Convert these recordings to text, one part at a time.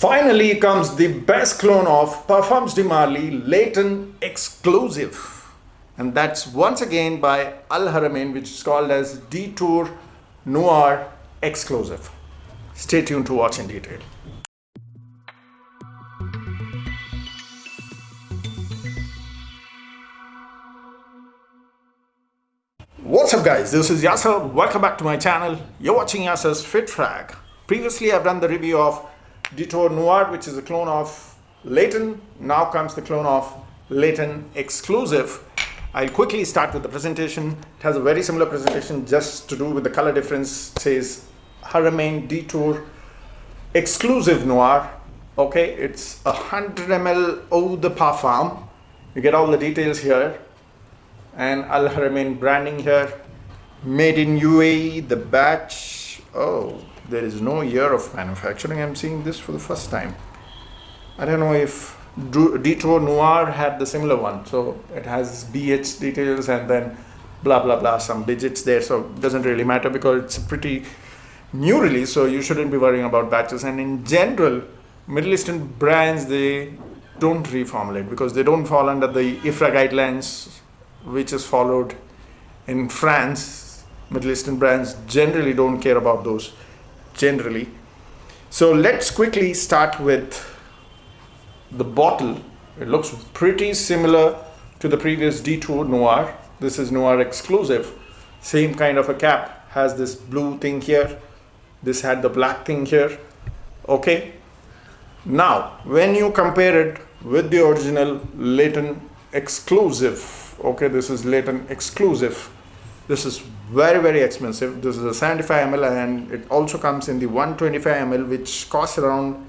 Finally comes the best clone of Perfumes de Marly LAYTON Exclusif, and that's once again by Haramain, which is called as Detour Noir Exclusif. Stay tuned to watch in detail. What's up guys, this is Yasser. Welcome back to my channel. You're watching Yasser's Fit Frag. Previously I've done the review of Detour Noir, which is a clone of LAYTON. Now comes the clone of LAYTON Exclusif. I'll quickly start with the presentation. It has a very similar presentation, just to do with the color difference. It says Haramain Detour Exclusif Noir. Okay, it's 100 ml eau de parfum. You get all the details here. And Haramain branding here. Made in UAE, the batch. Oh, there is no year of manufacturing. I'm seeing this for the first time. I don't know if Detour Noir had the similar one. So it has BH details and then blah blah blah, some digits there. So it doesn't really matter because it's a pretty new release. So you shouldn't be worrying about batches. And in general, Middle Eastern brands, they don't reformulate because they don't fall under the IFRA guidelines, which is followed in France. Middle Eastern brands generally don't care about those. Generally. So let's quickly start with the bottle. It looks pretty similar to the previous Detour Noir. This is Noir Exclusif. Same kind of a cap. Has this blue thing here. This had the black thing here. Okay. Now, when you compare it with the original LAYTON Exclusif, okay, this is LAYTON Exclusif. This is very expensive. This is a 75 ml and it also comes in the 125 ml, which costs around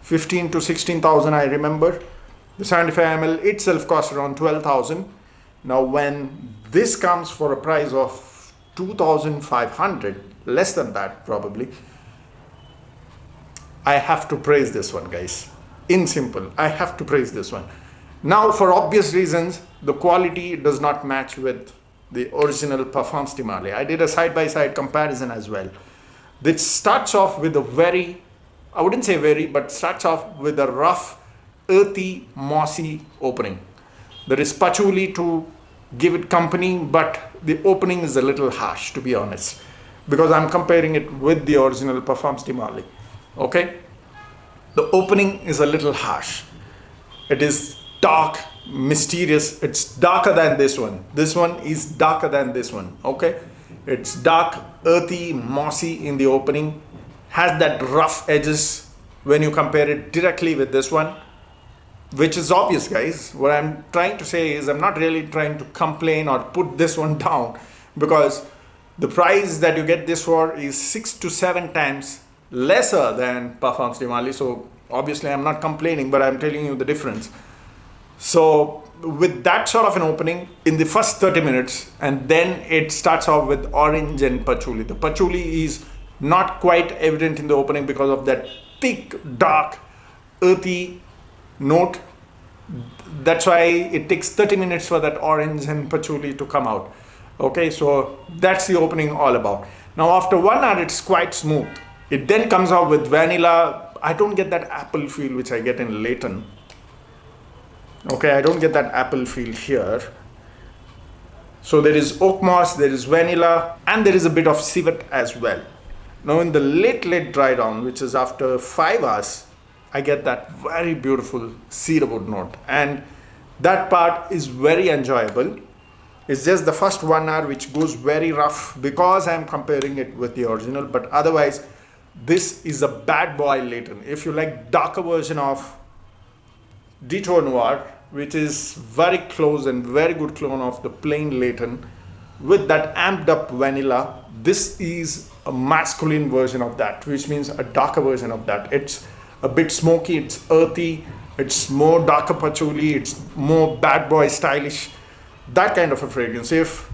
15 to 16,000, I remember. The 75 ml itself costs around 12,000. Now when this comes for a price of 2,500, less than that probably, I have to praise this one, guys. In simple, I have to praise this one. Now, for obvious reasons, the quality does not match with the original Perfumes de Marly. I did a side-by-side comparison as well. This starts off with a very, I wouldn't say very, but starts off with a rough, earthy, mossy opening. There is patchouli to give it company, but the opening is a little harsh, to be honest, because I'm comparing it with the original Perfumes de Marly. Okay? The opening is a little harsh. It is dark, mysterious. It's darker than this one. This one is darker than this one. Okay, it's dark, earthy, mossy in the opening, has that rough edges when you compare it directly with this one, which is obvious, guys. What I'm trying to say is I'm not really trying to complain or put this one down, because the price that you get this for is 6 to 7 times lesser than Perfumes de Marly. So obviously I'm not complaining, but I'm telling you the difference. So with that sort of an opening in the first 30 minutes, and then it starts off with orange and patchouli. The patchouli is not quite evident in the opening because of that thick, dark, earthy note. That's why it takes 30 minutes for that orange and patchouli to come out. Okay, so that's the opening all about. Now after 1 hour, it's quite smooth. It then comes out with vanilla. I don't get that apple feel which I get in LAYTON. Okay, I don't get that apple feel here. So there is oak moss, there is vanilla, and there is a bit of civet as well. Now in the late dry down, which is after 5 hours, I get that very beautiful cedarwood note, and that part is very enjoyable. It's just the first 1 hour which goes very rough because I'm comparing it with the original, but otherwise this is a bad boy LAYTON. If you like darker version of Detour Noir, which is very close and very good clone of the plain LAYTON with that amped up vanilla, this is a masculine version of that, which means a darker version of that. It's a bit smoky, it's earthy, it's more darker patchouli, it's more bad boy stylish, that kind of a fragrance. If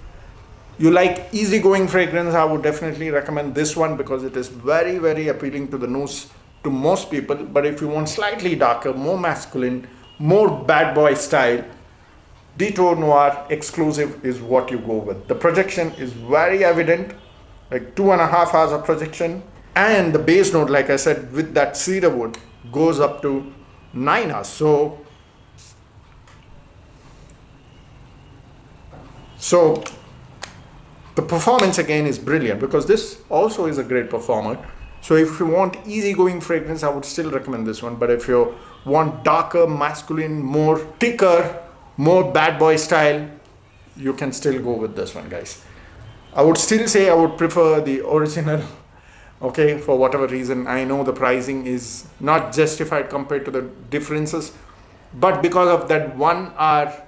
you like easygoing fragrance, I would definitely recommend this one because it is very appealing to the nose to most people. But if you want slightly darker, more masculine, more bad boy style, Detour Noir Exclusif is what you go with. The projection is very evident, like 2.5 hours of projection, and the base note, like I said, with that cedarwood, goes up to 9 hours. So the performance again is brilliant, because this also is a great performer. So if you want easygoing fragrance, I would still recommend this one. But if you want darker, masculine, more thicker, more bad boy style, you can still go with this one, guys. I would still say I would prefer the original, okay, for whatever reason. I know the pricing is not justified compared to the differences, but because of that 1 hour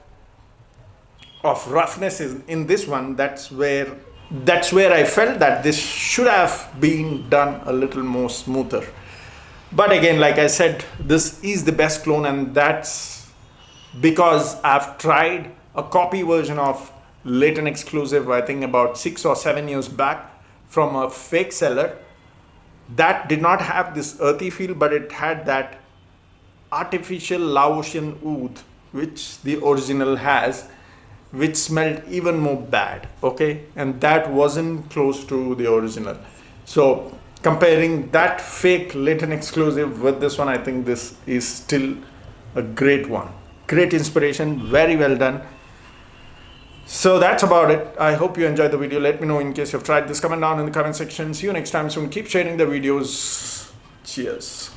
of roughness in this one, that's where I felt that this should have been done a little more smoother. But again, like I said, this is the best clone, and that's because I've tried a copy version of LAYTON Exclusif, I think about 6 or 7 years back, from a fake seller. That did not have this earthy feel, but it had that artificial Laotian oud, which the original has, which smelled even more bad, okay, and that wasn't close to the original. So comparing that fake LAYTON Exclusif with this one, I think this is still a great one. Great inspiration, very well done. So that's about it. I hope you enjoyed the video. Let me know in case you've tried this. Comment down in the comment section. See you next time soon. Keep sharing the videos. Cheers.